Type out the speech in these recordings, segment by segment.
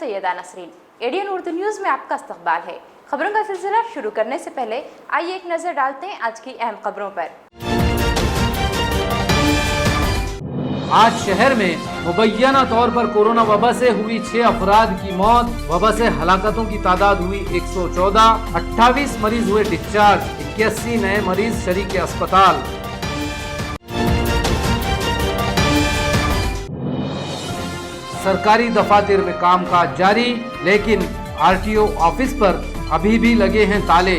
Syeda Nasreen. ADN Urdu news में आपका इस्तकबाल है। खबरों का सिलसिला शुरू करने से पहले आइए एक नज़र डालते हैं आज की अहम खबरों पर। आज शहर में मुबैना तौर पर कोरोना वबा से हुई 6 अफराद की मौत। वबा से हलाकतों की तादाद हुई 114, 28 मरीज हुए डिस्चार्ज, 81 नए मरीज शरीक अस्पताल। सरकारी दफातर में कामकाज जारी, लेकिन आरटीओ ऑफिस पर अभी भी लगे हैं ताले।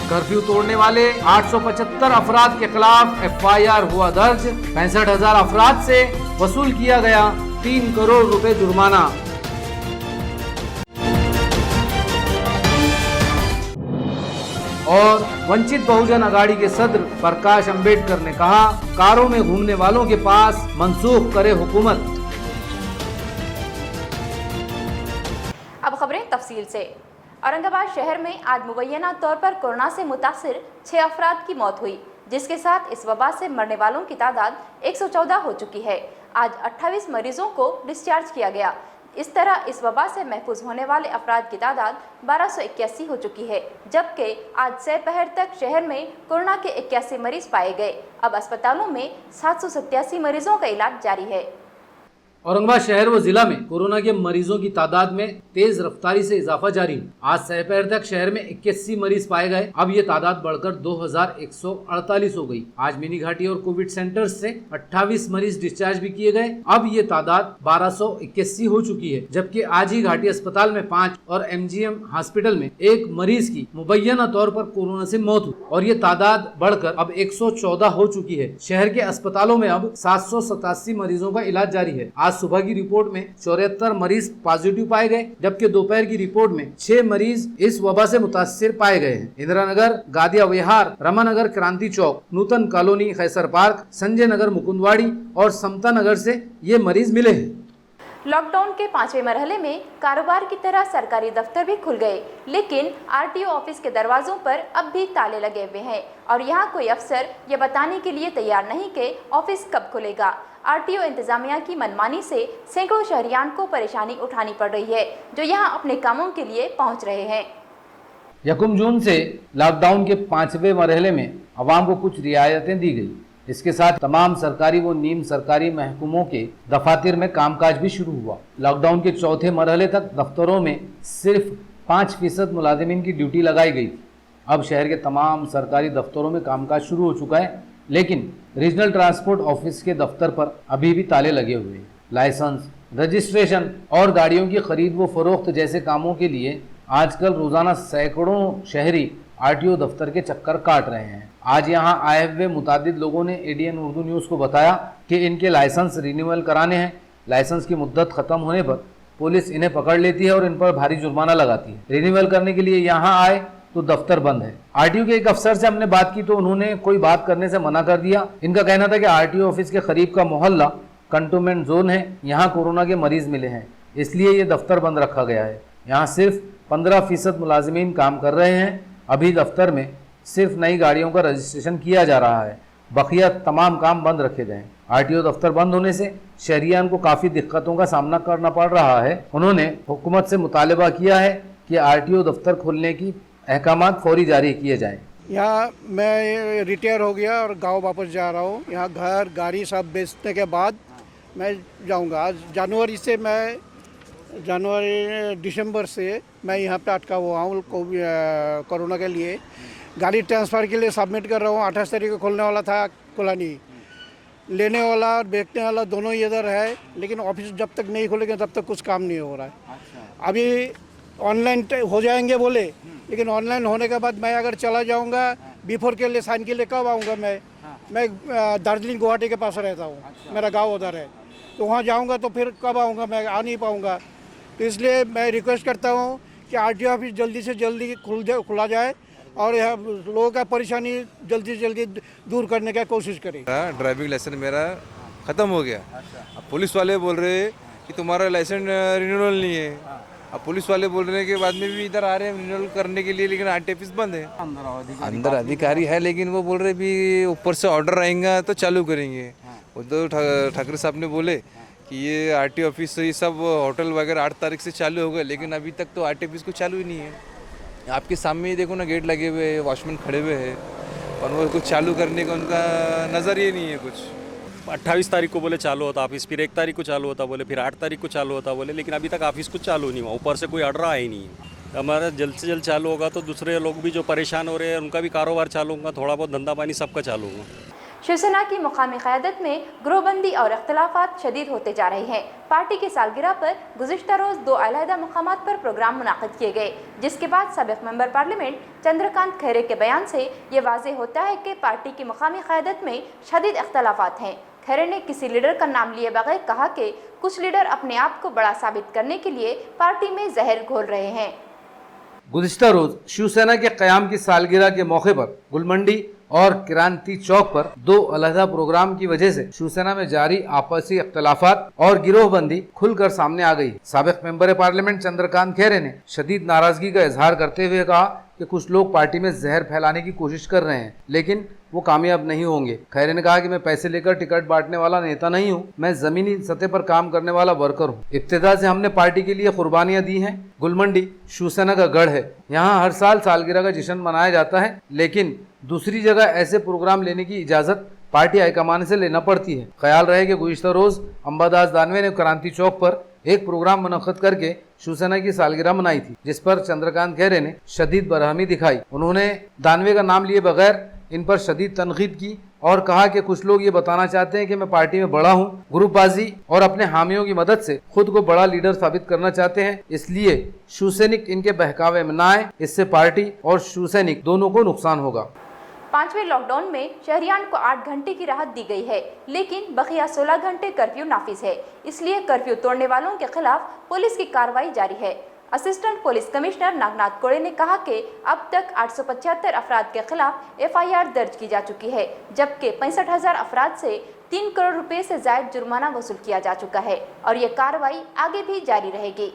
कर्फ्यू तोड़ने वाले 875 अफराद के खिलाफ FIR हुआ दर्ज। 65,000 अफराद से वसूल किया गया 3 करोड़ रुपए जुर्माना। और वंचित बहुजन अघाड़ी के सदर प्रकाश अंबेडकर ने कहा, कारों में घूमने वालों के पास मंसूख करे हुकूमत। अब खबरें तफसील से। औरंगाबाद शहर में आज मुबैना तौर पर कोरोना से मुतासिर 6 अफराद की मौत हुई, जिसके साथ इस वबा से मरने वालों की तादाद 114 हो चुकी है। आज 28 मरीजों को डिस्चार्ज किया गया। इस तरह इस वबा से महफूज होने वाले अफराद की तादाद 1281 हो चुकी है, जबकि आज से पहर तक शहर में कोरोना के 81 मरीज पाए गए। अब अस्पतालों में 787 मरीजों का इलाज जारी है। औरंगाबाद शहर व जिला में कोरोना के मरीजों की तादाद में तेज रफ्तारी से इजाफा जारी है। आज दोपहर तक शहर में 81 मरीज पाए गए। अब ये तादाद बढ़कर 2148 हो गई। आज मिनी घाटी और कोविड सेंटर से 28 मरीज डिस्चार्ज भी किए गए। अब ये तादाद 1281 हो चुकी है, जबकि आज ही घाटी अस्पताल में 5 और MGM हॉस्पिटल में 1 मरीज की मुबैना तौर पर कोरोना से मौत हुई और ये तादाद बढ़कर अब 114 हो चुकी है। शहर के अस्पतालों में अब 787 मरीजों का इलाज जारी है। आज सुबह की रिपोर्ट में 74 मरीज पॉजिटिव पाए गए, जबकि दोपहर की रिपोर्ट में 6 मरीज इस वबा से मुतासिर पाए गए हैं। इंदिरा नगर, गादिया विहार, रमानगर, क्रांति चौक, नूतन कॉलोनी, खैसर पार्क, संजय नगर, मुकुंदवाड़ी और समता नगर से ये मरीज मिले हैं। लॉकडाउन के 5वें मरहले में कारोबार की तरह सरकारी दफ्तर भी खुल गए, लेकिन आरटीओ ऑफिस के दरवाजों पर अब भी ताले लगे हुए हैं और यहाँ कोई अफसर ये बताने के लिए तैयार नहीं कि ऑफिस कब खुलेगा। आरटीओ इंतजामिया की मनमानी से सैकड़ों शहरियान को परेशानी उठानी पड़ रही है, जो यहाँ अपने कामों के लिए पहुँच रहे हैं। 1 जून से लॉकडाउन के 5वें मरहले में आवाम को कुछ रियायतें दी गई। इसके साथ तमाम सरकारी व नीम सरकारी महकमों के दफातर में कामकाज भी शुरू हुआ। लॉकडाउन के 4थे मरहले तक दफ्तरों में सिर्फ 5% मुलाजिमीन की ड्यूटी लगाई गई थी। अब शहर के तमाम सरकारी दफ्तरों में कामकाज शुरू हो चुका है, लेकिन रीजनल ट्रांसपोर्ट ऑफिस के दफ्तर पर अभी भी ताले लगे हुए हैं। लाइसेंस, रजिस्ट्रेशन और गाड़ियों की खरीद व फरोख्त जैसे कामों के लिए आजकल रोजाना सैकड़ों शहरी आरटीओ दफ्तर के चक्कर काट रहे हैं। आज यहां आए हुए मुतादिद लोगों ने एडीएन उर्दू न्यूज़ को बताया कि इनके लाइसेंस रिन्यूअल कराने हैं। लाइसेंस की मुद्दत खत्म होने पर पुलिस इन्हें पकड़ लेती है और इन पर भारी जुर्माना लगाती है। रिन्यूअल करने के लिए यहाँ आए तो दफ्तर बंद है। आरटीओ के एक अफसर से हमने बात की तो उन्होंने कोई बात करने से मना कर दिया। इनका कहना था कि आरटीओ ऑफिस के करीब का मोहल्ला कंटोनमेंट जोन है, यहाँ कोरोना के मरीज मिले हैं, इसलिए ये दफ्तर बंद रखा गया है। यहाँ सिर्फ 15% मुलाजिमीन काम कर रहे हैं। अभी दफ्तर में सिर्फ नई गाड़ियों का रजिस्ट्रेशन किया जा रहा है, बकिया तमाम काम बंद रखे गए हैं। आरटीओ दफ्तर बंद होने से शहरियान को काफ़ी दिक्कतों का सामना करना पड़ रहा है। उन्होंने हुकूमत से मुतालबा किया है कि आरटीओ दफ्तर खोलने की अहकामात फौरी जारी किए जाएं। यहाँ मैं रिटायर हो गया और गांव वापस जा रहा हूँ। यहाँ घर गाड़ी सब बेचने के बाद मैं जाऊँगा। आज दिसंबर से मैं यहाँ पे अटका हुआ हूँ कोरोना के लिए। गाड़ी ट्रांसफ़र के लिए सबमिट कर रहा हूँ। 28 तारीख को खोलने वाला था, खुला नहीं। लेने वाला और बेचने वाला दोनों इधर है, लेकिन ऑफिस जब तक नहीं खुलेंगे तब तक कुछ काम नहीं हो रहा है। अच्छा। अभी ऑनलाइन हो जाएंगे बोले, लेकिन ऑनलाइन होने के बाद मैं अगर चला जाऊँगा बिफोर के लिए साइन के लिए कब आऊँगा मैं दार्जिलिंग गुवाहाटी के पास रहता हूँ। अच्छा। मेरा गाँव उधर है, तो वहाँ जाऊँगा तो फिर कब आऊँगा, मैं आ नहीं पाऊँगा। तो इसलिए मैं रिक्वेस्ट करता हूँ कि आरटीओ ऑफिस जल्दी से जल्दी खुला जाए और यह लोगों का परेशानी जल्दी से जल्दी दूर करने का कोशिश करें। ड्राइविंग लाइसेंस मेरा ख़त्म हो गया। अब पुलिस वाले बोल रहे कि तुम्हारा लाइसेंस रिन्यूअल नहीं है। अब पुलिस वाले बोल रहे हैं कि बाद में भी इधर आ रहे हैं रिन्यूअल करने के लिए, लेकिन आरटी ऑफिस बंद है। अंदर अधिकारी है, लेकिन वो बोल रहे भी ऊपर से ऑर्डर आएगा तो चालू करेंगे। उद्धव ठाकरे साहब ने बोले कि ये आरटी ऑफिस ये सब होटल वगैरह 8 तारीख से चालू हो गए, लेकिन अभी तक तो आरटी ऑफिस को चालू ही नहीं है। आपके सामने ही देखो ना, गेट लगे हुए हैं, वॉचमैन खड़े हुए हैं, और वो कुछ चालू करने का उनका नज़रिए नहीं है कुछ। 28 तारीख को बोले चालू होता ऑफिस, फिर 1 तारीख को चालू होता बोले, फिर 8 तारीख को चालू होता बोले, लेकिन अभी तक ऑफिस कुछ चालू नहीं हुआ। ऊपर से कोई ऑर्डर आया ही नहीं। हमारा जल्द से जल्द चालू होगा तो दूसरे लोग भी जो परेशान हो रहे हैं उनका भी कारोबार चालू होगा, थोड़ा बहुत धंधा पानी सबका चालू होगा। शिवसेना की मुकामी क़यादत में गृहबंदी और इख्तलाफात शदीद होते जा रहे हैं। पार्टी की सालगिरह पर गुज़िश्ता रोज़ 2 अलहदा मकामात पर प्रोग्राम मुनाक़िद किए गए, जिसके बाद सबक मेंबर पार्लियामेंट चंद्रकांत खैरे के बयान से ये वाज़ेह होता है कि पार्टी की मुकामी क़यादत में शदीद इख्तलाफात हैं। खैरे ने किसी लीडर का नाम लिए बगैर कहा कि कुछ लीडर अपने आप को बड़ा साबित करने के लिए पार्टी में जहर घोल रहे हैं। गुज़िश्ता रोज शिवसेना के क़याम की सालगिरह के मौके पर गुलमंडी और क्रांति चौक पर 2 अलहदा प्रोग्राम की वजह से शिवसेना में जारी आपसी इख्तलाफात और गिरोहबंदी खुलकर सामने आ गई। साबिक मेंबर पार्लियामेंट चंद्रकांत खैरे ने शदीद नाराजगी का इजहार करते हुए कहा कि कुछ लोग पार्टी में जहर फैलाने की कोशिश कर रहे हैं, लेकिन वो कामयाब नहीं होंगे। खैरे ने कहा कि मैं पैसे लेकर टिकट बांटने वाला नेता नहीं हूँ, मैं जमीनी सतह पर काम करने वाला वर्कर हूँ। इब्तिदा से हमने पार्टी के लिए कुर्बानियां दी हैं। गुलमंडी शिवसेना का गढ़ है, यहाँ हर साल सालगिरह का जश्न मनाया जाता है, लेकिन दूसरी जगह ऐसे प्रोग्राम लेने की इजाज़त पार्टी हाईकमान से लेना पड़ती है। ख्याल रहे कि गुज़िश्ता रोज़ अंबादास दानवे ने क्रांति चौक पर एक प्रोग्राम मुनक़्क़िद करके शिवसेना की सालगिरह मनाई थी, जिस पर चंद्रकांत खैरे ने शदीद बरहमी दिखाई। उन्होंने दानवे का नाम लिए बगैर इन पर शदीद तनकीद की और कहा कि कुछ लोग ये बताना चाहते हैं कि मैं पार्टी में बड़ा हूँ, ग्रुपबाजी और अपने हामियों की मदद से खुद को बड़ा लीडर साबित करना चाहते हैं, इसलिए शिवसैनिक इनके बहकावे में न आए, इससे पार्टी और शिवसैनिक दोनों को नुकसान होगा। 5वें लॉकडाउन में शहरियान को 8 घंटे की राहत दी गई है, लेकिन बकिया 16 घंटे कर्फ्यू नाफिज है, इसलिए कर्फ्यू तोड़ने वालों के खिलाफ पुलिस की कार्रवाई जारी है। असिस्टेंट पुलिस कमिश्नर नागनाथ कोड़े ने कहा कि अब तक 875 अफराद के खिलाफ FIR दर्ज की जा चुकी है, जबकि 65,000 अफराद से 3 करोड़ रुपए से जायद जुर्माना वसूल किया जा चुका है और ये कार्रवाई आगे भी जारी रहेगी।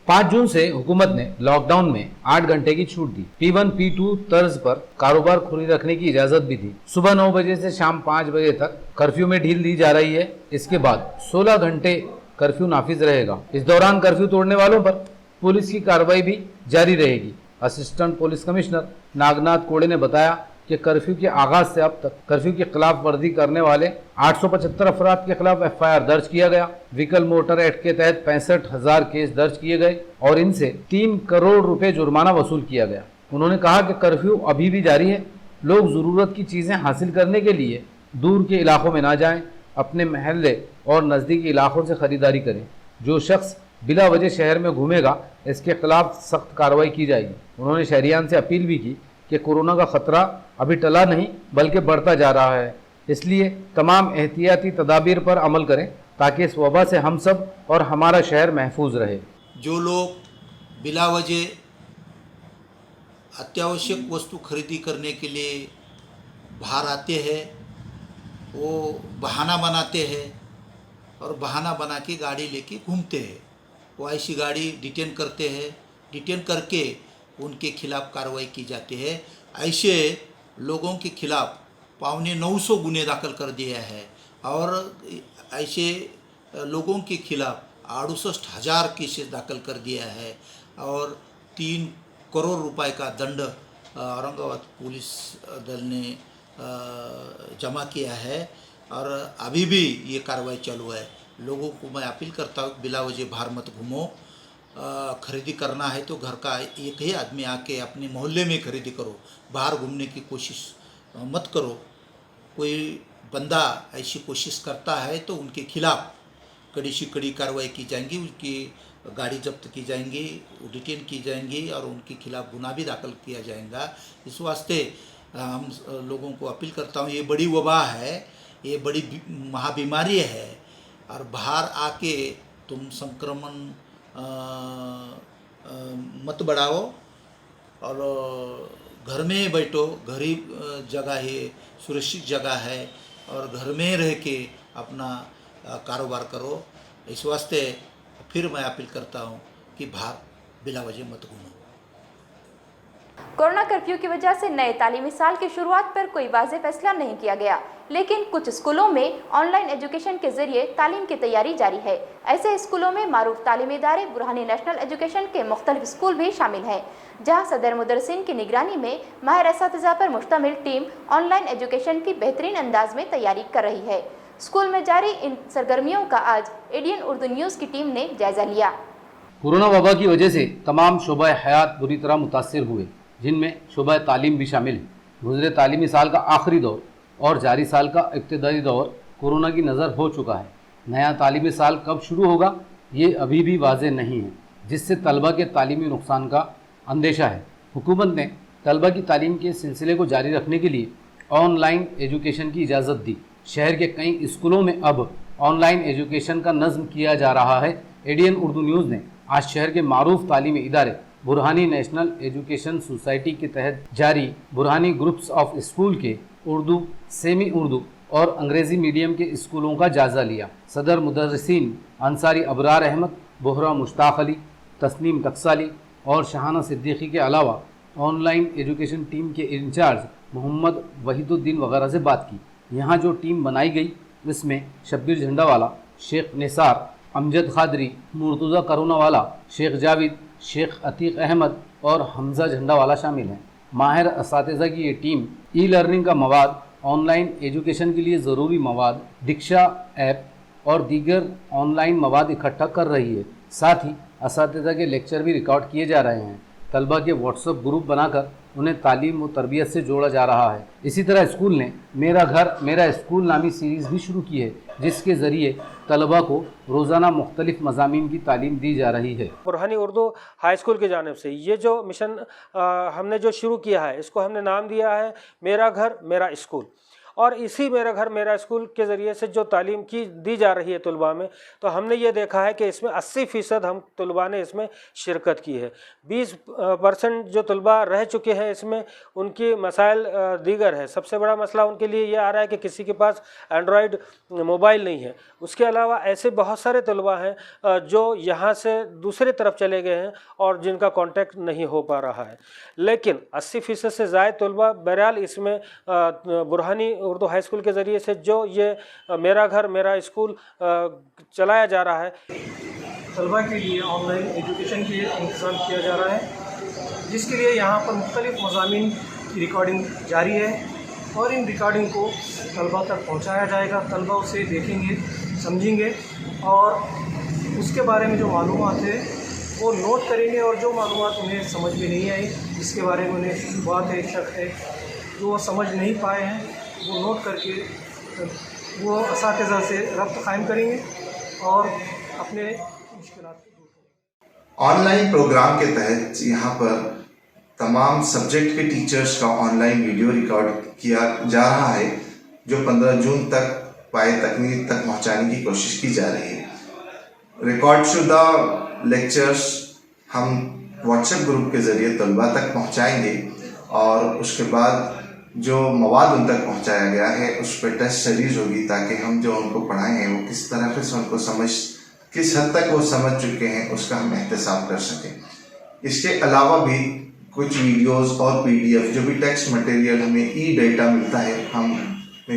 5 जून से हुकूमत ने लॉकडाउन में 8 घंटे की छूट दी। P1 P2 तर्ज पर कारोबार खुली रखने की इजाजत भी दी। सुबह 9 बजे से शाम 5 बजे तक कर्फ्यू में ढील दी जा रही है। इसके बाद 16 घंटे कर्फ्यू नाफिज रहेगा। इस दौरान कर्फ्यू तोड़ने वालों पर पुलिस की कार्रवाई भी जारी रहेगी। असिस्टेंट पुलिस कमिश्नर नागनाथ कोड़े ने बताया कि कर्फ्यू के आगाज से अब तक कर्फ्यू की खिलाफ वर्जी करने वाले 875 अफराद के खिलाफ FIR दर्ज किया गया। व्हीकल मोटर एक्ट के तहत 65,000 केस दर्ज किए गए और इनसे 3 करोड़ रुपए जुर्माना वसूल किया गया। उन्होंने कहा कि कर्फ्यू अभी भी जारी है। लोग जरूरत की चीजें हासिल करने के लिए दूर के इलाकों में ना जाएं, अपने महल्ले और नजदीकी इलाकों से खरीदारी करें। जो शख्स बिला वजह शहर में घूमेगा, इसके खिलाफ सख्त कार्रवाई की जाएगी। उन्होंने शहरियान से अपील भी की कि कोरोना का खतरा अभी टला नहीं बल्कि बढ़ता जा रहा है, इसलिए तमाम एहतियाती तदाबीर पर अमल करें ताकि इस वबा से हम सब और हमारा शहर महफूज रहे। जो लोग बिला वजह अत्यावश्यक वस्तु खरीदी करने के लिए बाहर आते हैं, वो बहाना बनाते हैं और बहाना बना के गाड़ी लेके घूमते हैं। वो ऐसी गाड़ी डिटेन करते हैं, डिटेन करके उनके खिलाफ कार्रवाई की जाती है। ऐसे लोगों के खिलाफ 950 गुने दाखिल कर दिया है और ऐसे लोगों के खिलाफ 68,000 केसेस दाखिल कर दिया है और 3 करोड़ रुपए का दंड औरंगाबाद पुलिस दल ने जमा किया है और अभी भी ये कार्रवाई चालू है। लोगों को मैं अपील करता हूँ बिला वजह बाहर मत घूमो। खरीदी करना है तो घर का एक ही आदमी आके अपने मोहल्ले में खरीदी करो, बाहर घूमने की कोशिश मत करो। कोई बंदा ऐसी कोशिश करता है तो उनके खिलाफ कड़ी से कड़ी कार्रवाई की जाएंगी, उनकी गाड़ी जब्त की जाएंगी, डिटेन की जाएंगी और उनके खिलाफ गुनाह भी दाखिल किया जाएगा। इस वास्ते हम लोगों को अपील करता हूँ, ये बड़ी वबा है, ये बड़ी महाबीमारी है और बाहर आके तुम संक्रमण मत बढ़ाओ और घर में बैठो। घर ही जगह है, सुरक्षित जगह है और घर में रह के अपना कारोबार करो। इस वास्ते फिर मैं अपील करता हूँ कि बाहर बिला वजह मत घूमो। कोरोना कर्फ्यू की वजह से नए तालीमी साल की शुरुआत पर कोई वाज़ेह फैसला नहीं किया गया, लेकिन कुछ स्कूलों में ऑनलाइन एजुकेशन के जरिए तालीम की तैयारी जारी है। ऐसे स्कूलों में मारूफ तालीमी इदारे बुरहानी नेशनल एजुकेशन के मुख्तलिफ स्कूल भी शामिल हैं, जहां सदर मुदर्रिसीन की निगरानी में माहिर असातिज़ा पर मुश्तमिल टीम ऑनलाइन एजुकेशन की बेहतरीन अंदाज में तैयारी कर रही है। स्कूल में जारी इन सरगर्मियों का आज एडियन उर्दू न्यूज़ की टीम ने जायजा लिया। कोरोना वबा की वजह से तमाम शोबा हयात बुरी तरह मुतासिर हुए, जिनमें शोबा तालीम भी शामिल है। गुज़रे तालीमी साल का आखिरी दौर और जारी साल का इब्तदाई दौर कोरोना की नज़र हो चुका है। नया तालीमी साल कब शुरू होगा ये अभी भी वाज़ेह नहीं है, जिससे तलबा के तालीमी नुकसान का अंदेशा है। हुकूमत ने तलबा की तालीम के सिलसिले को जारी रखने के लिए ऑनलाइन एजुकेशन की इजाज़त दी। शहर के कई स्कूलों में अब ऑनलाइन एजुकेशन का नज़्म किया जा रहा है। एडियन उर्दू न्यूज़ ने आज शहर के मारूफ तालीमी इदारे बुरहानी नेशनल एजुकेशन सोसाइटी के तहत जारी बुरहानी ग्रुप्स ऑफ स्कूल के उर्दू, सेमी उर्दू और अंग्रेज़ी मीडियम के स्कूलों का जायज़ा लिया। सदर मुदर्रिसीन अंसारी अबरार अहमद, बोहरा मुश्ताक अली, तस्नीम टकसाली और शहाना सिद्दीकी के अलावा ऑनलाइन एजुकेशन टीम के इंचार्ज मोहम्मद वहीदुद्दीन वगैरह से बात की। यहाँ जो टीम बनाई गई इसमें शब्बीर झंडावाला, शेख निसार, अमजद खादरी, मुर्तज़ा करोनावाला, शेख जाविद, शेख अतीक अहमद और हमज़ा झंडावाला शामिल हैं। माहिर असातिज़ा की ये टीम ई लर्निंग का मवाद, ऑनलाइन एजुकेशन के लिए ज़रूरी मवाद, दीक्षा ऐप और दीगर ऑनलाइन मवाद इकट्ठा कर रही है। साथ ही असातिज़ा के लेक्चर भी रिकॉर्ड किए जा रहे हैं। तलबा के व्हाट्सएप ग्रुप बनाकर उन्हें तालीम व तरबियत से जोड़ा जा रहा है। इसी तरह स्कूल ने मेरा घर मेरा स्कूल नामी सीरीज़ भी शुरू की है, जिसके ज़रिए तलबा को रोज़ाना मुख्तलिफ मज़ामीन की तालीम दी जा रही है। बुरहानी उर्दू हाई स्कूल की जानिब से ये जो मिशन हमने जो शुरू किया है, इसको हमने नाम दिया है मेरा घर मेरा स्कूल। और इसी मेरा घर मेरा स्कूल के ज़रिए से जो तालीम की दी जा रही है तलबा में, तो हमने ये देखा है कि इसमें 80% हम तलबा ने इसमें शिरकत की है। 20% जो तलबा रह चुके हैं इसमें उनकी मसाइल दीगर है। सबसे बड़ा मसला उनके लिए ये आ रहा है कि किसी के पास एंड्रॉयड मोबाइल नहीं है। उसके अलावा ऐसे बहुत सारे तलबा हैं जो यहाँ से दूसरी तरफ चले गए हैं और जिनका कॉन्टेक्ट नहीं हो पा रहा है। लेकिन 80% से ज़ायद तलबा बहरहाल इसमें बुरहानी उर्दू हाई स्कूल के ज़रिए से जो ये मेरा घर मेरा स्कूल चलाया जा रहा है, तलबा के लिए ऑनलाइन एजुकेशन के इंतज़ाम किया जा रहा है, जिसके लिए यहाँ पर मुख्तलिफ मज़ामीन की रिकॉर्डिंग जारी है और इन रिकॉर्डिंग को तलबा तक पहुँचाया जाएगा। तलबा उसे देखेंगे, समझेंगे और उसके बारे में जो मालूमात है वो नोट करेंगे और जो मालूमात उन्हें समझ में नहीं आई, जिसके बारे में उन्हें बात है, शक है, जो वो समझ नहीं पाए हैं, वो नोट करके वो असातिज़ा से रब्त कायम करेंगे और अपने मुश्किलात को दूर करेंगे। ऑनलाइन प्रोग्राम के तहत यहाँ पर तमाम सब्जेक्ट के टीचर्स का ऑनलाइन वीडियो रिकॉर्ड किया जा रहा है, जो 15 जून तक पाए तकनीक तक पहुँचाने की कोशिश की जा रही है। रिकॉर्ड शुदा लेक्चर्स हम व्हाट्सएप ग्रुप के ज़रिए तलबा तक पहुँचाएंगे और उसके बाद जो मवाद उन तक पहुंचाया गया है उस पर टेस्ट सीरीज होगी, ताकि हम जो उनको पढ़ाए हैं वो किस तरह से उनको किस हद तक वो समझ चुके हैं उसका हम एहतसाब कर सकें। इसके अलावा भी कुछ वीडियोस और PDF जो भी टेक्स्ट मटेरियल हमें ई डेटा मिलता है, हम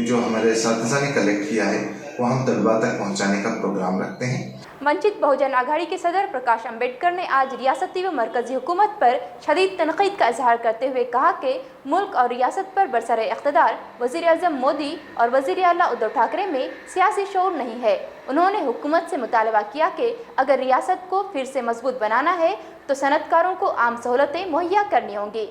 जो हमारे असातिज़ा ने कलेक्ट किया है वो हम तलबा तक पहुँचाने का प्रोग्राम रखते हैं। वंचित बहुजन आघाड़ी के सदर प्रकाश अम्बेडकर ने आज रियासती व मरकजी हुकूमत पर शदीद तनकीद का इजहार करते हुए कहा कि मुल्क और रियासत पर बरसरे इख्तिदार वज़ीर आज़म मोदी और वज़ीर आला उद्धव ठाकरे में सियासी शऊर नहीं है। उन्होंने हुकूमत से मुतालबा किया कि अगर रियासत को फिर से मजबूत बनाना है तो सनतकारों को आम सहूलतें मुहैया करनी होंगी।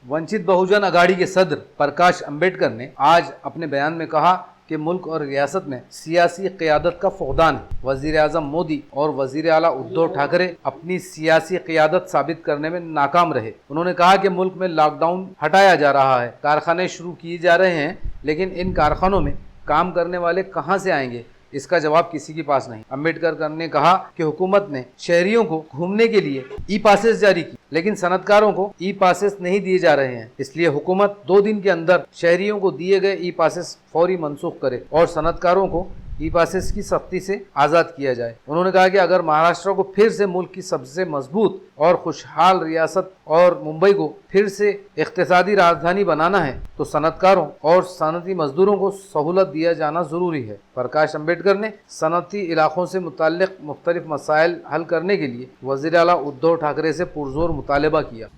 वंचित बहुजन आघाड़ी के सदर प्रकाश अम्बेडकर ने आज अपने बयान में कहा कि मुल्क और रियासत में सियासी क़यादत का फुक़दान है। वज़ीर आज़म मोदी और वज़ीर आला उद्धव ठाकरे अपनी सियासी क़यादत साबित करने में नाकाम रहे। उन्होंने कहा कि मुल्क में लॉकडाउन हटाया जा रहा है, कारखाने शुरू किए जा रहे हैं, लेकिन इन कारखानों में काम करने वाले कहाँ से आएंगे, इसका जवाब किसी के पास नहीं। अम्बेडकर ने कहा कि हुकूमत ने शहरियों को घूमने के लिए ई पासेस जारी की, लेकिन सनतकारों को ई पासेस नहीं दिए जा रहे हैं। इसलिए हुकूमत 2 दिन के अंदर शहरियों को दिए गए ई पासेस फौरी मनसूख करे और सनतकारों को ई पासेस की सख्ती से आज़ाद किया जाए। उन्होंने कहा कि अगर महाराष्ट्र को फिर से मुल्क की सबसे मजबूत और खुशहाल रियासत और मुंबई को फिर से इक्तिसादी राजधानी बनाना है तो सनतकारों और सनती मजदूरों को सहूलत दिया जाना ज़रूरी है। प्रकाश अम्बेडकर ने सनती इलाकों से मुताल्लिक मुख्तलिफ मसाइल हल करने के लिए वज़ीर आला उद्धव ठाकरे से पुरजोर मुतालबा किया।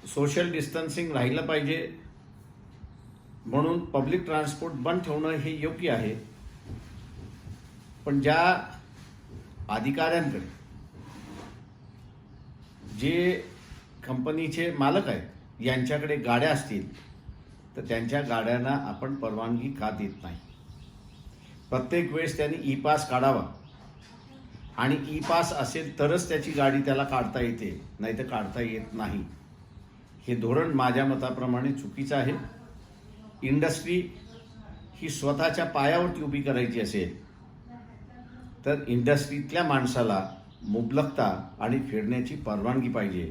सोशल डिस्टन्सिंग राहिलं पाहिजे म्हणून पब्लिक ट्रान्सपोर्ट बंद ठेवणं हे योग्य आहे, पण ज्या अधिकाऱ्यांकडे जे कंपनीचे मालक आहेत यांच्याकडे गाड्या असतील तर त्यांच्या गाड्यांना आपण परवानगी का देत नाही। प्रत्येक वेळेस त्यांनी ई पास काढावा आणि ई पास असेल तरच त्याची गाडी त्याला काढता येते, नाही तर काढता येत नाही। हे धोरण माझ्या मताप्रमाणे चुकीचं आहे। इंडस्ट्री ही स्वतःच्या पायावरती उभी करायची असेल तर इंडस्ट्रीतल्या माणसाला मुबलकता आणि फिरण्याची परवानगी पाहिजे।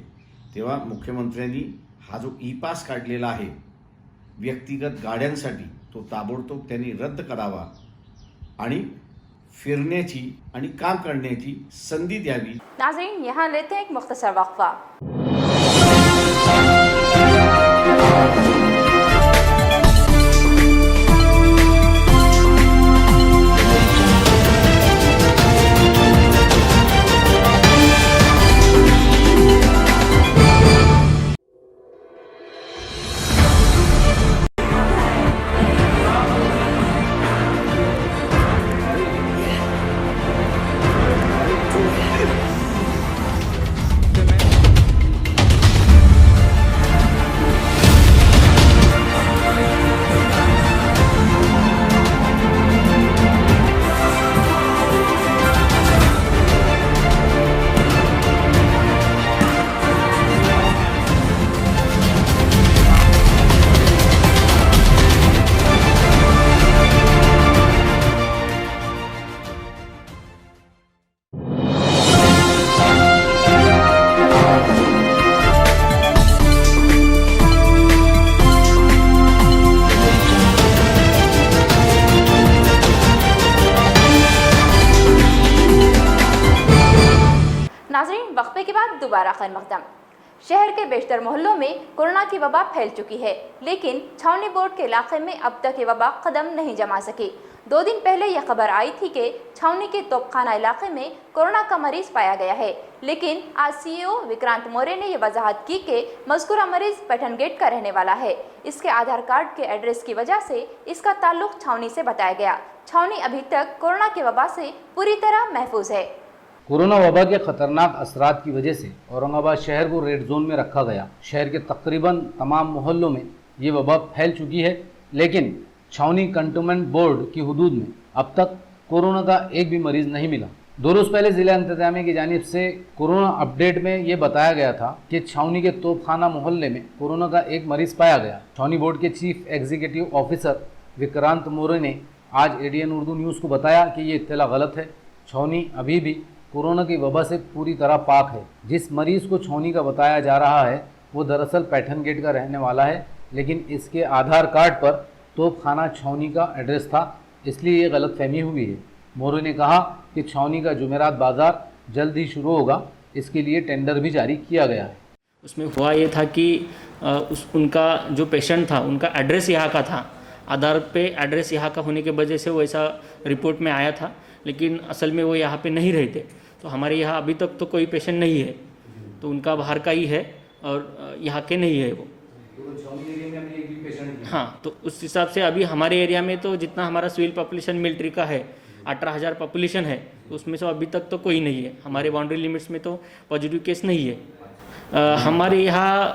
तेव्हा मुख्यमंत्र्यांनी हा जो ई पास काढलेला आहे व्यक्तिगत गाड्यांसाठी तो ताबडतोब त्यांनी रद्द करावा आणि फिरण्याची आणि काम करण्याची संधी द्यावी। नाज़रीन, यहाँ लेते हैं एक मुख्तसर वक्फा। नाज़रीन, वक्फे के बाद दोबारा खैर मकदम। शहर के बेशतर मोहल्लों में कोरोना की वबा फैल चुकी है, लेकिन छावनी बोर्ड के इलाके में अब तक ये वबा कदम नहीं जमा सकी। 2 दिन पहले यह खबर आई थी कि छावनी के तोपखाना इलाके में कोरोना का मरीज पाया गया है, लेकिन आज सीईओ विक्रांत मौर्य ने यह वजाहत की कि मज़कूरा मरीज पैठन गेट का रहने वाला है। इसके आधार कार्ड के एड्रेस की वजह से इसका ताल्लुक छावनी से बताया गया। छावनी अभी तक कोरोना की वबा से पूरी तरह महफूज है। कोरोना वबा के खतरनाक असरात की वजह से औरंगाबाद शहर को रेड जोन में रखा गया। शहर के तकरीबन तमाम मोहल्लों में ये वबा फैल चुकी है, लेकिन छावनी कंटोनमेंट बोर्ड की हुदूद में अब तक कोरोना का एक भी मरीज नहीं मिला। 2 रोज़ पहले ज़िला इंतजामिया की जानिब से कोरोना अपडेट में ये बताया गया था कि छावनी के तोपखाना मोहल्ले में कोरोना का एक मरीज पाया गया। छावनी बोर्ड के chief executive officer Vikrant Maurya ने आज एडीएन उर्दू न्यूज़ को बताया कि ये इत्तला गलत है। छावनी अभी भी कोरोना की वबा से पूरी तरह पाक है। जिस मरीज को छावनी का बताया जा रहा है वो दरअसल पैठन गेट का रहने वाला है, लेकिन इसके आधार कार्ड पर तोपखाना छावनी का एड्रेस था, इसलिए ये गलतफहमी हुई है। मौर्य ने कहा कि छावनी का जुमेरात बाज़ार जल्द ही शुरू होगा, इसके लिए टेंडर भी जारी किया गया है। उसमें हुआ ये था कि उनका जो पेशेंट था उनका एड्रेस यहाँ का था, आधार पे एड्रेस यहाँ का होने की वजह से वैसा रिपोर्ट में आया था, लेकिन असल में वो यहाँ पे नहीं रहते। तो हमारे यहाँ अभी तक तो कोई पेशेंट नहीं है, तो उनका बाहर का ही है और यहाँ के नहीं है वो। हाँ, तो उस हिसाब से अभी हमारे एरिया में तो जितना हमारा सिविल पॉपुलेशन मिलिट्री का है 18,000 पॉपुलेशन है, तो उसमें से अभी तक तो कोई नहीं है। हमारे बाउंड्री लिमिट्स में तो पॉजिटिव केस नहीं है। हमारे यहाँ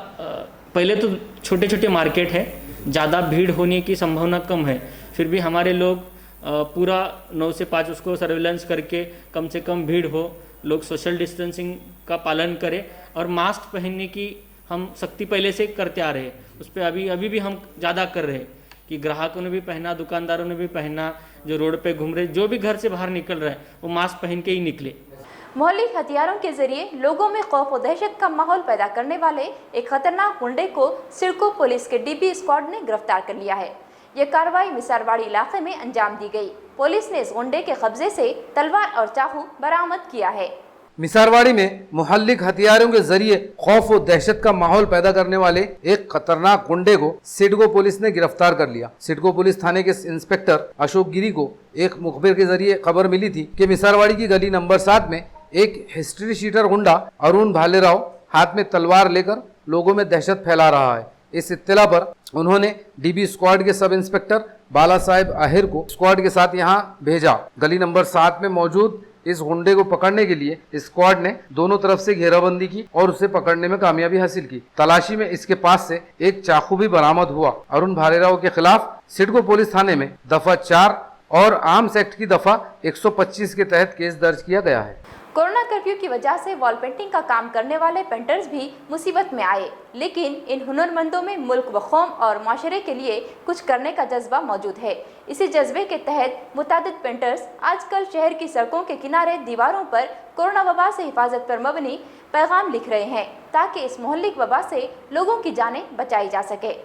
पहले तो छोटे छोटे मार्केट है, ज़्यादा भीड़ होने की संभावना कम है, फिर भी हमारे लोग पूरा 9 से 5 उसको सर्वेलेंस करके कम से कम भीड़ हो, लोग सोशल डिस्टेंसिंग का पालन करें और मास्क पहनने की हम सख्ती पहले से करते आ रहे हैं। उस पर अभी भी हम ज़्यादा कर रहे हैं कि ग्राहकों ने भी पहना, दुकानदारों ने भी पहना, जो रोड पे घूम रहे, जो भी घर से बाहर निकल रहा है वो मास्क पहन के ही निकले। मोहल्ली हथियारों के जरिए लोगों में खौफ और दहशत का माहौल पैदा करने वाले एक खतरनाक गुंडे को सिडको पुलिस के डीपी स्क्वाड ने गिरफ्तार कर लिया है। ये कार्रवाई मिसारवाड़ी इलाके में अंजाम दी गई। पुलिस ने इस गुंडे के कब्जे से तलवार और चाकू बरामद किया है। मिसारवाड़ी में मुहल्लिक हथियारों के जरिए खौफ और दहशत का माहौल पैदा करने वाले एक खतरनाक गुंडे को सिडको पुलिस ने गिरफ्तार कर लिया। सिडको पुलिस थाने के इंस्पेक्टर अशोक गिरी को एक मुखबिर के जरिए खबर मिली थी कि मिसारवाड़ी की गली नंबर 7 में एक हिस्ट्री शीटर गुंडा अरुण भालेराव हाथ में तलवार लेकर लोगों में दहशत फैला रहा है। इस इत्तला पर उन्होंने डीबी स्क्वाड के सब इंस्पेक्टर बाला साहेब आहिर को स्क्वाड के साथ यहां भेजा। गली नंबर 7 में मौजूद इस गुंडे को पकड़ने के लिए स्क्वाड ने दोनों तरफ से घेराबंदी की और उसे पकड़ने में कामयाबी हासिल की। तलाशी में इसके पास से एक चाकू भी बरामद हुआ। अरुण भालेराव के खिलाफ सिडको पुलिस थाने में दफा 4 और आर्म्स एक्ट की दफा 125 के तहत केस दर्ज किया गया है। कोरोना कर्फ्यू की वजह से वॉल पेंटिंग का काम करने वाले पेंटर्स भी मुसीबत में आए, लेकिन इन हुनरमंदों में मुल्क व कौम और माशरे के लिए कुछ करने का जज्बा मौजूद है। इसी जज्बे के तहत मुतादिद पेंटर्स आजकल शहर की सड़कों के किनारे दीवारों पर कोरोना वबा से हिफाजत पर मबनी पैगाम लिख रहे हैं ताकि इस मुहल्लिक वबा से लोगों की जानें बचाई जा सके।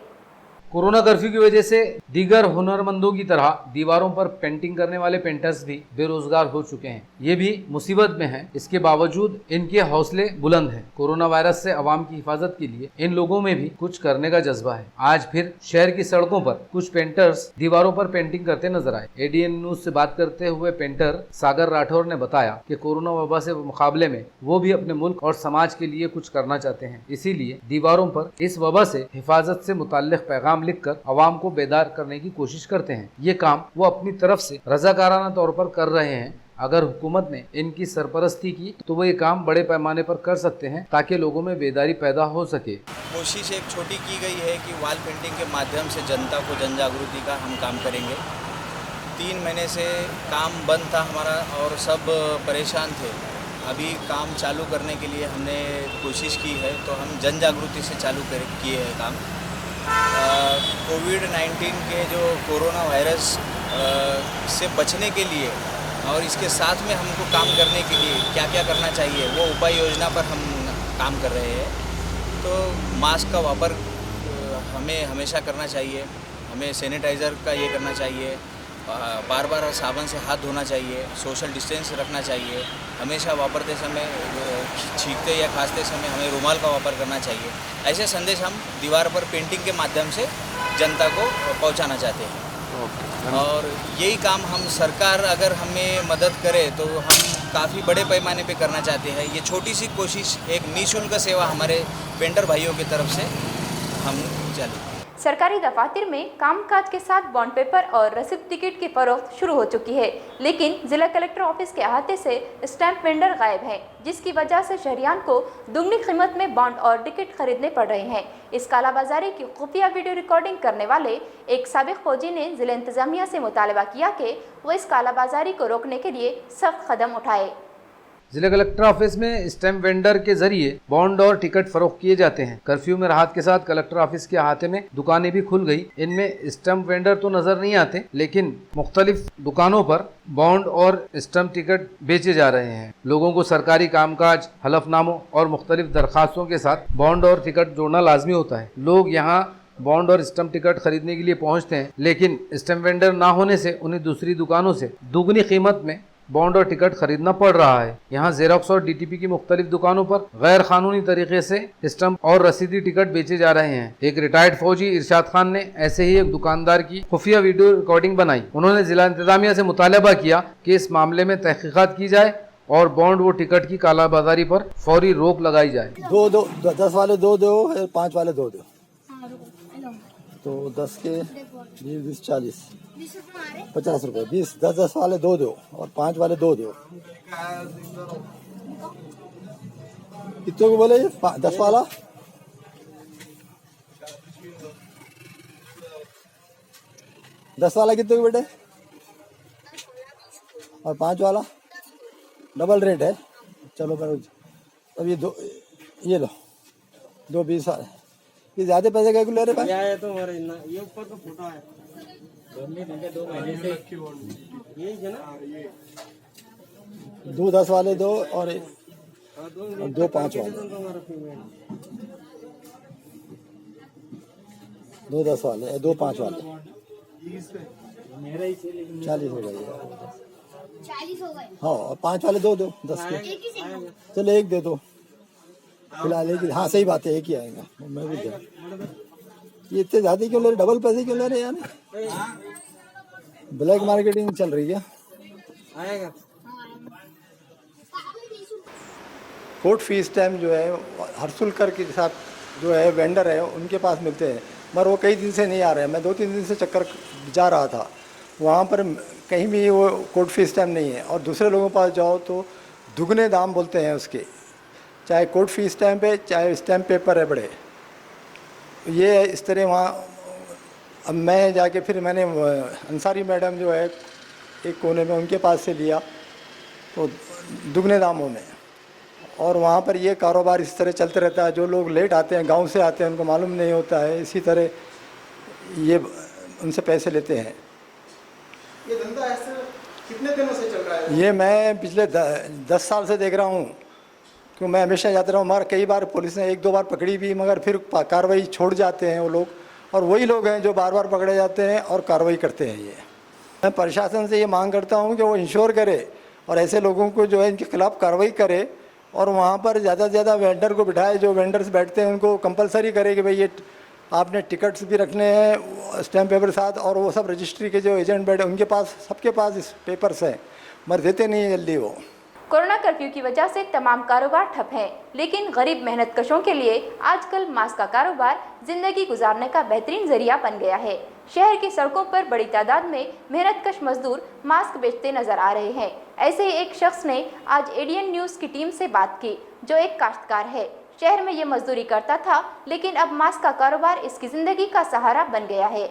कोरोना कर्फ्यू की वजह से दीगर हुनरमंदों की तरह दीवारों पर पेंटिंग करने वाले पेंटर्स भी बेरोजगार हो चुके हैं। ये भी मुसीबत में हैं। इसके बावजूद इनके हौसले बुलंद हैं। कोरोना वायरस से आवाम की हिफाजत के लिए इन लोगों में भी कुछ करने का जज्बा है। आज फिर शहर की सड़कों पर कुछ पेंटर्स दीवारों पर पेंटिंग करते नजर आए। एडीएन न्यूज से बात करते हुए पेंटर सागर राठौर ने बताया कि कोरोना वबा से मुकाबले में वो भी अपने मुल्क और समाज के लिए कुछ करना चाहते हैं, इसीलिए दीवारों पर इस वबा से हिफाजत से मुताल्लिक पैगाम लिखकर अवाम को बेदार करने की कोशिश करते हैं। ये काम वो अपनी तरफ से रजाकाराना तौर पर कर रहे हैं। अगर हुकूमत ने इनकी सरपरस्ती की तो वो ये काम बड़े पैमाने पर कर सकते हैं ताकि लोगों में बेदारी पैदा हो सके। कोशिश एक छोटी की गई है कि वॉल पेंटिंग के माध्यम से जनता को जन जागृति का हम काम करेंगे। 3 महीने से काम बंद था हमारा और सब परेशान थे। अभी काम चालू करने के लिए हमने कोशिश की है, तो हम जन जागृति से चालू किए हैं काम। कोविड-19 के जो कोरोना वायरस से बचने के लिए और इसके साथ में हमको काम करने के लिए क्या क्या करना चाहिए वो उपाय योजना पर हम काम कर रहे हैं। तो मास्क का वापर हमें हमेशा करना चाहिए, हमें सैनिटाइज़र का ये करना चाहिए, बार बार साबुन से हाथ धोना चाहिए, सोशल डिस्टेंस रखना चाहिए, हमेशा वापरते समय छींकते या खांसते समय हमें रुमाल का वापर करना चाहिए। ऐसे संदेश हम दीवार पर पेंटिंग के माध्यम से जनता को पहुंचाना चाहते हैं। और यही काम हम सरकार अगर हमें मदद करे तो हम काफ़ी बड़े पैमाने पे करना चाहते हैं। ये छोटी सी कोशिश, एक निःशुल्क सेवा हमारे पेंटर भाइयों की तरफ से हम चालू। सरकारी दफातर में कामकाज के साथ बॉन्ड पेपर और रसीद टिकट की फरोख्त शुरू हो चुकी है, लेकिन जिला कलेक्टर ऑफिस के अहाते से स्टैंप वेंडर गायब हैं, जिसकी वजह से शहरियान को दुगनी कीमत में बॉन्ड और टिकट खरीदने पड़ रहे हैं। इस कालाबाजारी की खुफिया वीडियो रिकॉर्डिंग करने वाले एक साबिक फौजी ने जिला इंतजामिया से मुतालबा किया कि वो इस कालाबाजारी को रोकने के लिए सख्त कदम उठाए। जिला कलेक्टर ऑफिस में स्टैम्प वेंडर के जरिए बॉन्ड और टिकट फरोख्त किए जाते हैं। कर्फ्यू में राहत के साथ कलेक्टर ऑफिस के अहाते में दुकानें भी खुल गई। इनमें स्टैम्प वेंडर तो नजर नहीं आते, लेकिन मुख्तलिफ दुकानों पर बॉन्ड और स्टैम्प टिकट बेचे जा रहे हैं। लोगों को सरकारी कामकाज, हलफनामों और मुख्तलिफ दरखास्तों के साथ बॉन्ड और टिकट जोड़ना लाजमी होता है। लोग यहाँ बॉन्ड और स्टैम्प टिकट खरीदने के लिए पहुँचते हैं, लेकिन स्टैम्प वेंडर ना होने से उन्हें दूसरी दुकानों से दुगनी कीमत में बॉन्ड और टिकट खरीदना पड़ रहा है। यहाँ जेरोक्स और डीटीपी की मुख्तलिफ दुकानों पर गैर कानूनी तरीके से स्टैम्प और रसीदी टिकट बेचे जा रहे हैं। एक रिटायर्ड फौजी इरशाद खान ने ऐसे ही एक दुकानदार की खुफिया वीडियो रिकॉर्डिंग बनाई। उन्होंने जिला इंतजामिया से मुतालबा किया कि इस मामले में तहकीकात की जाए और बॉन्ड व टिकट की कालाबाजारी पर फौरी रोक लगाई जाए। 10 वाले 2 दो, 5 वाले 2 दो, तो 10 के 20 40 50 रुपए। 10 वाले 2 दो और 5 वाले 2 दो। कितने को बोले? 10 वाला 10 वाला कितने को बेटे? और 5 वाला डबल रेट है। चलो करो। अब ये लो 2 20 वाले। ये ज्यादा पैसे क्या ले रहे भाई? तो ये ऊपर का फोटो है। 2 महीने से ये है ना, 2 10 वाले 2 और 2 5 वाले, 2 10 वाले 2 5 वाले। 40 हो गई। 40 हो गए। हाँ, और 5 वाले दो 10 के। चलो एक दे दो फिलहाल। एक, हाँ सही बात है, एक ही आएगा। मैं भी दे। ये इतने ज्यादा क्यों ले रहे, डबल पैसे क्यों ले रहे यार? ब्लैक मार्केटिंग चल रही है। आएगा। कोर्ट फी स्टैम्प जो है हर्सुलकर के साथ जो है वेंडर है उनके पास मिलते हैं, मगर वो कई दिन से नहीं आ रहे हैं। मैं 2-3 दिन से चक्कर जा रहा था, वहाँ पर कहीं भी वो कोर्ट फी स्टैम्प नहीं है। और दूसरे लोगों के पास जाओ तो दुगने दाम बोलते हैं उसके, चाहे कोर्ट फी स्टैम्प है चाहे स्टैम्प पेपर है बड़े। ये इस तरह वहाँ अब मैं जाके फिर मैंने अंसारी मैडम जो है एक कोने में उनके पास से लिया तो दुगने दामों में। और वहाँ पर ये कारोबार इस तरह चलते रहता है। जो लोग लेट आते हैं, गांव से आते हैं, उनको मालूम नहीं होता है, इसी तरह ये उनसे पैसे लेते हैं। ये धंधा ऐसे कितने दिनों से चल रहा है? ये मैं पिछले 10 साल से देख रहा हूँ, क्यों मैं हमेशा जाता रहा हूँ। मगर कई बार पुलिस ने 1-2 बार पकड़ी भी, मगर फिर कार्रवाई छोड़ जाते हैं वो लोग। और वही लोग हैं जो बार बार पकड़े जाते हैं और कार्रवाई करते हैं। ये मैं प्रशासन से ये मांग करता हूँ कि वो इंश्योर करे और ऐसे लोगों को जो है इनके खिलाफ़ कार्रवाई करे। और वहाँ पर ज़्यादा से ज़्यादा वेंडर को बिठाए, जो वेंडर्स बैठते हैं उनको कंपलसरी करे कि भाई ये आपने टिकट्स भी रखने हैं स्टैम्प पेपर साथ, और वो सब रजिस्ट्री के जो एजेंट बैठे उनके पास, सबके पास इस पेपर्स हैं, मगर देते नहीं है जल्दी वो। कोरोना कर्फ्यू की वजह से तमाम कारोबार ठप हैं, लेकिन गरीब मेहनतकशों के लिए आजकल मास्क का कारोबार जिंदगी गुजारने का बेहतरीन जरिया बन गया है। शहर की सड़कों पर बड़ी तादाद में मेहनतकश मजदूर मास्क बेचते नजर आ रहे हैं। ऐसे ही एक शख्स ने आज एडीएन न्यूज़ की टीम से बात की, जो एक काश्तकार है। शहर में ये मजदूरी करता था, लेकिन अब मास्क का कारोबार इसकी जिंदगी का सहारा बन गया है।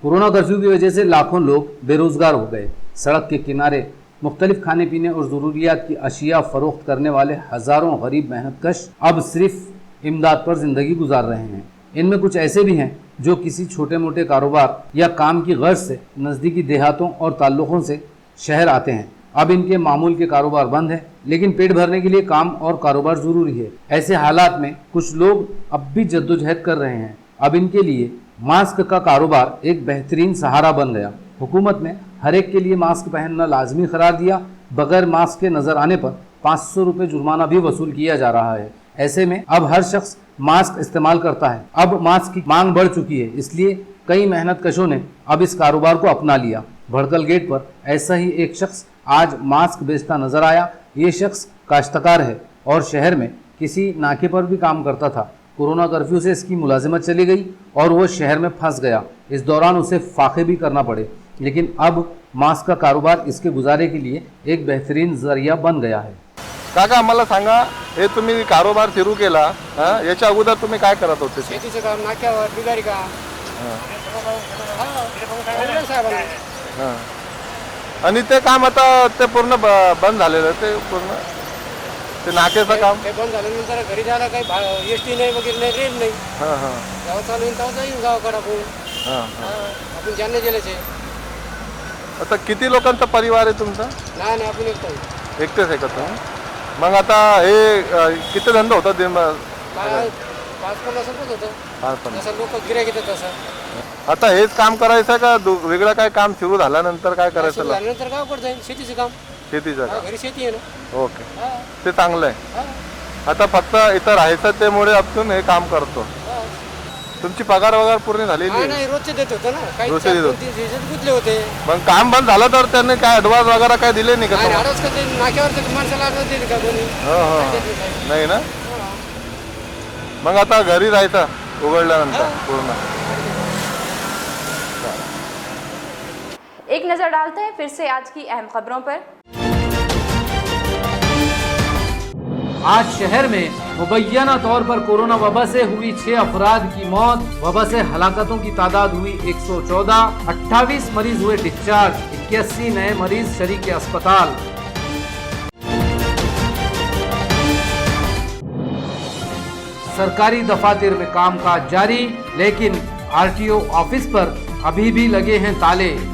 कोरोना कर्फ्यू की वजह से लाखों लोग बेरोजगार हो गए। सड़क के किनारे मुख्तलिफ खाने पीने और ज़रूरियात की अशिया फरोख्त करने वाले हज़ारों गरीब मेहनतकश अब सिर्फ इमदाद पर ज़िंदगी गुजार रहे हैं। इनमें कुछ ऐसे भी हैं जो किसी छोटे मोटे कारोबार या काम की गर्ज से नज़दीकी देहातों और ताल्लुक़ों से शहर आते हैं। अब इनके मामूल के कारोबार बंद है, लेकिन पेट भरने के लिए काम और कारोबार ज़रूरी है। ऐसे हालात में कुछ लोग अब भी जद्दोजहद कर रहे हैं। अब इनके लिए मास्क का कारोबार एक बेहतरीन सहारा बन गया। हुकूमत ने हर एक के लिए मास्क पहनना लाजमी करार दिया। बगैर मास्क के नजर आने पर 500 रुपये जुर्माना भी वसूल किया जा रहा है। ऐसे में अब हर शख्स मास्क इस्तेमाल करता है। अब मास्क की मांग बढ़ चुकी है, इसलिए कई मेहनतकशों ने अब इस कारोबार को अपना लिया। भड़कल गेट पर ऐसा ही एक शख्स आज मास्क बेचता नजर आया। ये शख्स काश्तकार है और शहर में किसी नाके पर भी काम करता था। कोरोना कर्फ्यू से इसकी मुलाजिमत चली गई और वो शहर में फंस गया। इस दौरान उसे फाके भी करना पड़े, लेकिन अब मास्क का कारोबार इसके गुजारे के लिए एक बेहतरीन जरिया बन गया है। काका आम्हाला सांगा, हे तुम्ही कारोबार सुरू केला, याच्या अगोदर तुम्ही काय करत होते? शेतीचं काम, नाक्यावर बिगारी काम. आणि ते काम आता ते पूर्ण बंद झालेलं, ते पूर्ण ते नाक्याचं काम ते बंद झाल्यानंतर घरी जायला काही एसटी नाही वगैरे नाही, रेल नाही. गाव चालू येईल तेव्हा जाईल गावाकडे आपण ज्यांना गेल्याचे. आता किती लोकांचा परिवार आहे तुमचा? नाही आपण एकटेच आहे का तुम्ही? मग आता हे किती धंदा होता? 5-50 रुपये होतं. जसं लोक गिऱ्हाईक येतात तसं. आता हेच काम करायचं का वेगळं काय काम सुरू झाल्यानंतर काय करायचं? झाल्यानंतर गावाकडे जाईल, शेतीचं काम. शेतीचं काम, घरी शेती आहे ना. ओके, ते चांगलं आहे. आता फक्त इथं राहायचं त्यामुळे आपण हे काम करतो. तुमची पगार वगैरे पूर्ण झालेली आहे? नाही, रोजचे देत होतं ना. काही रोजचे देत होते. 2-3 दिवसात गुंतले होते. मग काम बंद झालं तर त्यांनी काय ॲडव्हान्स वगैरे काय दिले नाही का? नाही, ॲडव्हान्स का नाक्यावर माणसाला ॲडव्हान्स दिले का कोणी? नाही ना. मग आता घरी राहायचं उघडल्यानंतर पूर्ण. एक नजर डालते हैं फिर से आज की अहम खबरों पर। आज शहर में मुबैना तौर पर कोरोना वबा से हुई 6 अफराद की मौत। वबा से हलाकतों की तादाद हुई 114। 28 मरीज हुए डिस्चार्ज। 81 नए मरीज शरीक अस्पताल। सरकारी दफातर में कामकाज जारी, लेकिन आरटीओ ऑफिस पर अभी भी लगे हैं ताले।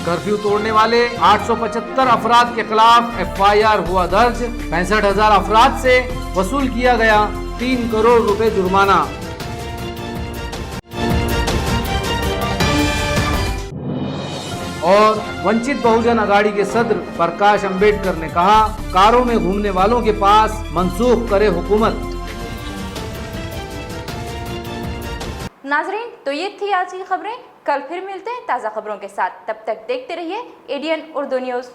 कर्फ्यू तोड़ने वाले 875 अफराद के खिलाफ FIR हुआ दर्ज। 65,000 अफराद से वसूल किया गया 3 करोड़ रुपए जुर्माना। और वंचित बहुजन अघाड़ी के सदर प्रकाश अंबेडकर ने कहा, कारों में घूमने वालों के पास मनसूख करे हुकूमत। नाजरीन, तो ये थी आज की खबरें। कल फिर मिलते हैं ताज़ा खबरों के साथ। तब तक देखते रहिए ADN उर्दू न्यूज़।